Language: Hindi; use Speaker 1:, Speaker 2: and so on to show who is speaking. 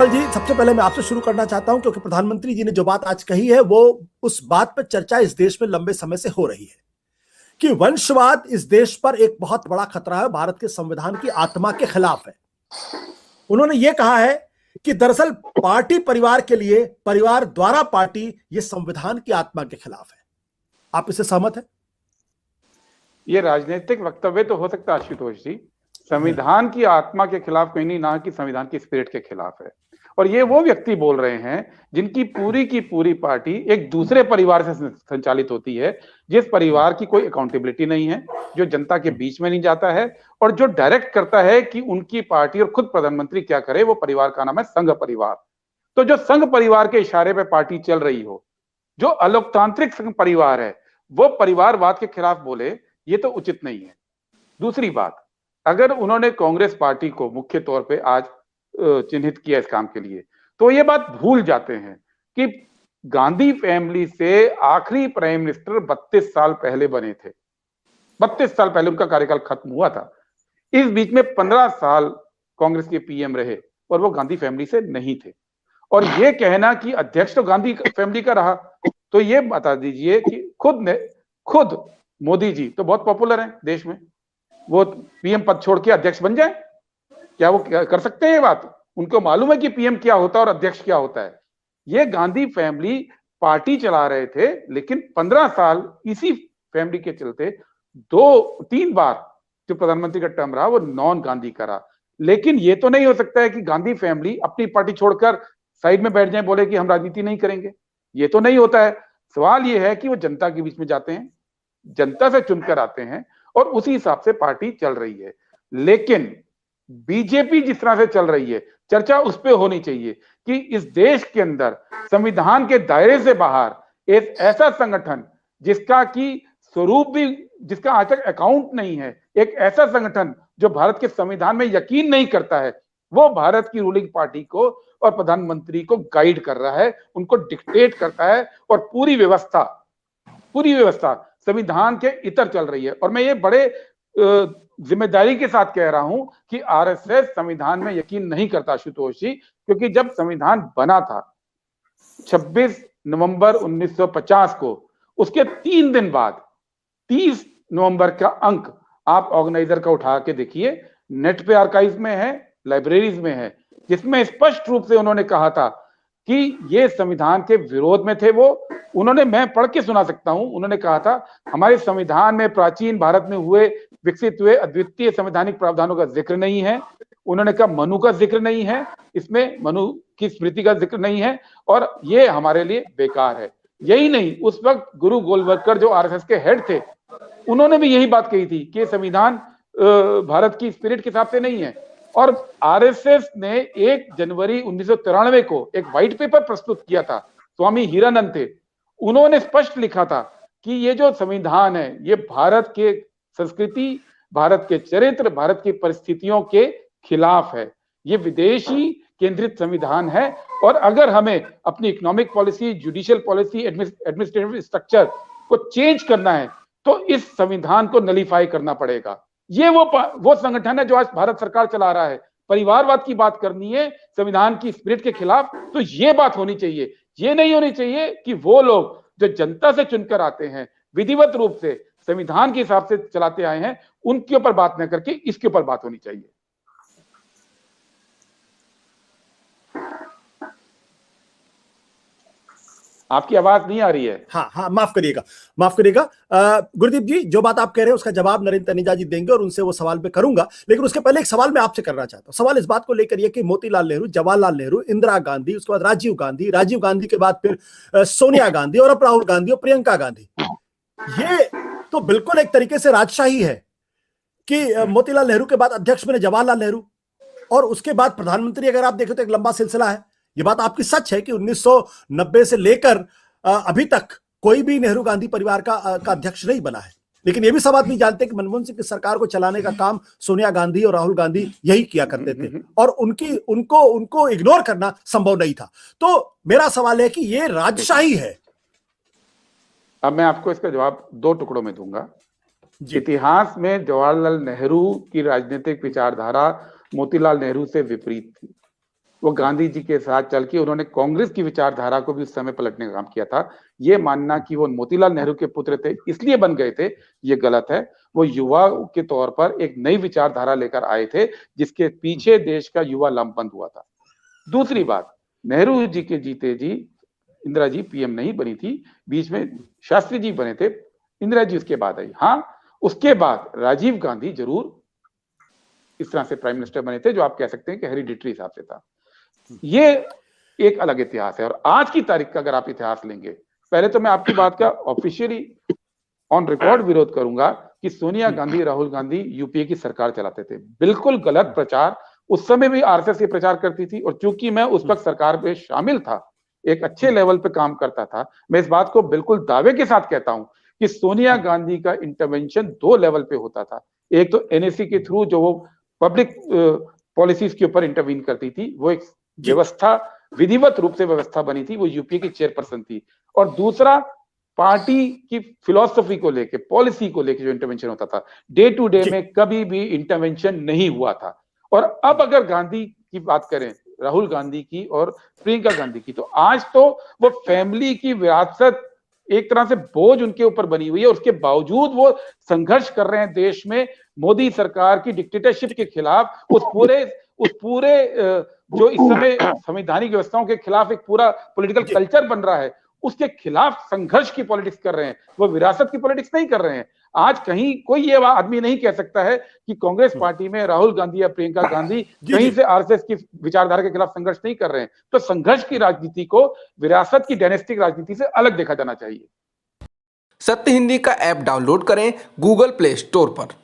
Speaker 1: जी, सबसे पहले मैं आपसे शुरू करना चाहता हूं क्योंकि प्रधानमंत्री जी ने जो बात आज कही है वो उस बात पर चर्चा इस देश में लंबे समय से हो रही है कि वंशवाद इस देश पर एक बहुत बड़ा खतरा है, भारत के संविधान की आत्मा के खिलाफ है। उन्होंने ये कहा है कि दरअसल पार्टी परिवार के लिए, परिवार द्वारा पार्टी, ये संविधान की आत्मा के खिलाफ है। आप इससे सहमत हैं?
Speaker 2: ये राजनीतिक वक्तव्य तो हो सकता है आशुतोष जी, संविधान की आत्मा के खिलाफ कहीं नहीं, ना कि संविधान की स्पिरिट के खिलाफ है। और ये वो व्यक्ति बोल रहे हैं जिनकी पूरी की पूरी पार्टी एक दूसरे परिवार से संचालित होती है, जिस परिवार की कोई अकाउंटेबिलिटी नहीं है, जो जनता के बीच में नहीं जाता है और जो डायरेक्ट करता है कि उनकी पार्टी और खुद प्रधानमंत्री क्या करे। वो परिवार का नाम है संघ परिवार। तो जो संघ परिवार के इशारे पर पार्टी चल रही हो, जो अलोकतांत्रिक संघ परिवार है, वो परिवारवाद के खिलाफ बोले, ये तो उचित नहीं है। दूसरी बात, अगर उन्होंने कांग्रेस पार्टी को मुख्य तौर पे आज चिन्हित किया इस काम के लिए, तो ये बात भूल जाते हैं कि गांधी फैमिली से आखिरी प्राइम मिनिस्टर 32 साल पहले बने थे। 32 साल पहले उनका कार्यकाल खत्म हुआ था। इस बीच में 15 साल कांग्रेस के पीएम रहे और वो गांधी फैमिली से नहीं थे। और ये कहना कि अध्यक्ष तो गांधी फैमिली का रहा, तो ये बता दीजिए कि खुद मोदी जी तो बहुत पॉपुलर हैं देश में, वो पीएम पद छोड़ के अध्यक्ष बन जाए? क्या वो कर सकते हैं ये बात? उनको मालूम है कि पीएम क्या होता है और अध्यक्ष क्या होता है। ये गांधी फैमिली पार्टी चला रहे थे, लेकिन 15 साल इसी फैमिली के चलते 2-3 बार जो प्रधानमंत्री का टर्म रहा वो नॉन गांधी का रहा। लेकिन ये तो नहीं हो सकता है कि गांधी फैमिली अपनी पार्टी छोड़कर साइड में बैठ जाए, बोले कि हम राजनीति नहीं करेंगे। ये तो नहीं होता है। सवाल ये है कि वो जनता के बीच में जाते हैं, जनता से चुनकर आते हैं और उसी हिसाब से पार्टी चल रही है। लेकिन बीजेपी जिस तरह से चल रही है, चर्चा उस पर होनी चाहिए कि इस देश के अंदर संविधान के दायरे से बाहर एक ऐसा संगठन जिसका की स्वरूप भी, जिसका आज तक अकाउंट नहीं है, एक ऐसा संगठन जो भारत के संविधान में यकीन नहीं करता है, वो भारत की रूलिंग पार्टी को और प्रधानमंत्री को गाइड कर रहा है, उनको डिक्टेट करता है और पूरी व्यवस्था संविधान के इतर चल रही है। और मैं ये बड़े जिम्मेदारी के साथ कह रहा हूं कि आरएसएस संविधान में यकीन नहीं करता आशुतोष जी, क्योंकि जब संविधान बना था 26 नवंबर 1950 को, उसके 3 दिन बाद 30 नवंबर का अंक आप ऑर्गेनाइजर का उठा के देखिए, नेट पे आर्काइव में है, लाइब्रेरीज में है, जिसमें स्पष्ट रूप से उन्होंने कहा था कि ये संविधान के विरोध में थे। मैं पढ़ के सुना सकता हूं, उन्होंने कहा था हमारे संविधान में प्राचीन भारत में विकसित हुए अद्वितीय संवैधानिक प्रावधानों का जिक्र नहीं है। उन्होंने कहा मनु का जिक्र नहीं है, इसमें मनु की स्मृति का जिक्र नहीं है और ये हमारे लिए बेकार है। यही नहीं, उस वक्त गुरु गोलवलकर जो आरएसएस के हेड थे, उन्होंने भी यही बात कही थी कि संविधान भारत की स्पिरिट के हिसाब से नहीं है। और आरएसएस ने 1 जनवरी 1993 को एक व्हाइट पेपर प्रस्तुत किया था, स्वामी हीरानंद थे, उन्होंने स्पष्ट लिखा था कि ये जो संविधान है ये भारत के संस्कृति, भारत के चरित्र, भारत की परिस्थितियों के खिलाफ है। ये विदेशी केंद्रित संविधान है और अगर हमें अपनी economic policy, judicial policy, administrative structure को चेंज करना है तो इस संविधान को नलीफाई करना पड़ेगा। ये वो संगठन है जो आज भारत सरकार चला रहा है। परिवारवाद की बात करनी है संविधान की स्पिरिट के खिलाफ, तो ये बात होनी चाहिए। ये नहीं होनी चाहिए कि वो लोग जो जनता से चुनकर आते हैं, विधिवत रूप से संविधान के हिसाब से चलाते आए हैं, उनके ऊपर बात न करके इसके ऊपर बात होनी चाहिए। आपकी आवाज नहीं आ रही है।
Speaker 1: हाँ, माफ करिएगा। गुरदीप जी, जो बात आप कह रहे हैं उसका जवाब नरेंद्र तनेजा जी देंगे और उनसे वो सवाल पे करूंगा, लेकिन उसके पहले एक सवाल मैं आपसे करना चाहता हूं। सवाल इस बात को लेकर ये कि मोतीलाल नेहरू, जवाहरलाल नेहरू, इंदिरा गांधी, उसके बाद राजीव गांधी के बाद फिर सोनिया गांधी और अब राहुल गांधी और प्रियंका गांधी, ये तो बिल्कुल एक तरीके से राजशाही है कि मोतीलाल नेहरू के बाद अध्यक्ष बने जवाहरलाल नेहरू और उसके बाद प्रधानमंत्री। अगर आप देखें तो एक लंबा सिलसिला है। ये बात आपकी सच है कि 1990 से लेकर अभी तक कोई भी नेहरू गांधी परिवार का अध्यक्ष नहीं बना है, लेकिन ये भी सब आदमी जानते हैं कि मनमोहन सिंह की सरकार को चलाने का काम सोनिया गांधी और राहुल गांधी यही किया करते थे और उनको इग्नोर करना संभव नहीं था। तो मेरा सवाल है कि ये राजशाही है।
Speaker 2: अब मैं आपको इसका जवाब 2 टुकड़ों में दूंगा। इतिहास में जवाहरलाल नेहरू की राजनीतिक विचारधारा मोतीलाल नेहरू से विपरीत थी। वो गांधी जी के साथ चल के उन्होंने कांग्रेस की विचारधारा को भी उस समय पलटने का काम किया था। ये मानना कि वो मोतीलाल नेहरू के पुत्र थे इसलिए बन गए थे, ये गलत है। वो युवा के तौर पर एक नई विचारधारा लेकर आए थे, जिसके पीछे देश का युवा लामबंद हुआ था। दूसरी बात, नेहरू जी के जीते जी इंदिरा जी पीएम नहीं बनी थी, बीच में शास्त्री जी बने थे, इंदिरा जी उसके बाद आई। हाँ, उसके बाद राजीव गांधी जरूर इस तरह से प्राइम मिनिस्टर बने थे, जो आप कह सकते हैं कि हेरिडिटरी हिसाब से था। ये एक अलग इतिहास है। और आज की तारीख का अगर आप इतिहास लेंगे, पहले तो मैं आपकी बात का ऑफिशियली ऑन रिकॉर्ड विरोध करूंगा कि सोनिया गांधी, राहुल गांधी यूपीए की सरकार चलाते थे। बिल्कुल गलत प्रचार। उस समय भी आरएसएस ये प्रचार करती थी, और चूंकि मैं उस वक्त सरकार में शामिल था, एक अच्छे लेवल पे काम करता था, मैं इस बात को बिल्कुल दावे के साथ कहता हूं कि सोनिया गांधी का इंटरवेंशन 2 लेवल पे होता था। एक तो एनएसी के थ्रू, जो वो पब्लिक पॉलिसीज के ऊपर इंटरवीन करती थी, वो एक व्यवस्था, विधिवत रूप से व्यवस्था बनी थी, वो यूपीए की चेयरपर्सन थी। और दूसरा, पार्टी की फिलॉसफी को लेके, पॉलिसी को लेके जो इंटरवेंशन होता था, डे टू डे में कभी भी इंटरवेंशन नहीं हुआ था। और अब अगर गांधी की बात करें, राहुल गांधी की और प्रियंका गांधी की, तो आज तो वो फैमिली की विरासत एक तरह से बोझ उनके ऊपर बनी हुई है। उसके बावजूद वो संघर्ष कर रहे हैं देश में मोदी सरकार की डिक्टेटरशिप के खिलाफ। उस पूरे जो इस समय संवैधानिक व्यवस्थाओं के खिलाफ एक पूरा पॉलिटिकल कल्चर बन रहा है, उसके खिलाफ संघर्ष की पॉलिटिक्स कर रहे हैं। वो विरासत की पॉलिटिक्स नहीं कर रहे हैं। आज कहीं कोई ये आदमी नहीं कह सकता है कि कांग्रेस पार्टी में राहुल गांधी या प्रियंका गांधी कहीं से आरएसएस की विचारधारा के खिलाफ संघर्ष नहीं कर रहे हैं। तो संघर्ष की राजनीति को विरासत की डायनेस्टिक राजनीति से अलग देखा जाना चाहिए।
Speaker 3: सत्य हिंदी का ऐप डाउनलोड करें गूगल प्ले स्टोर पर।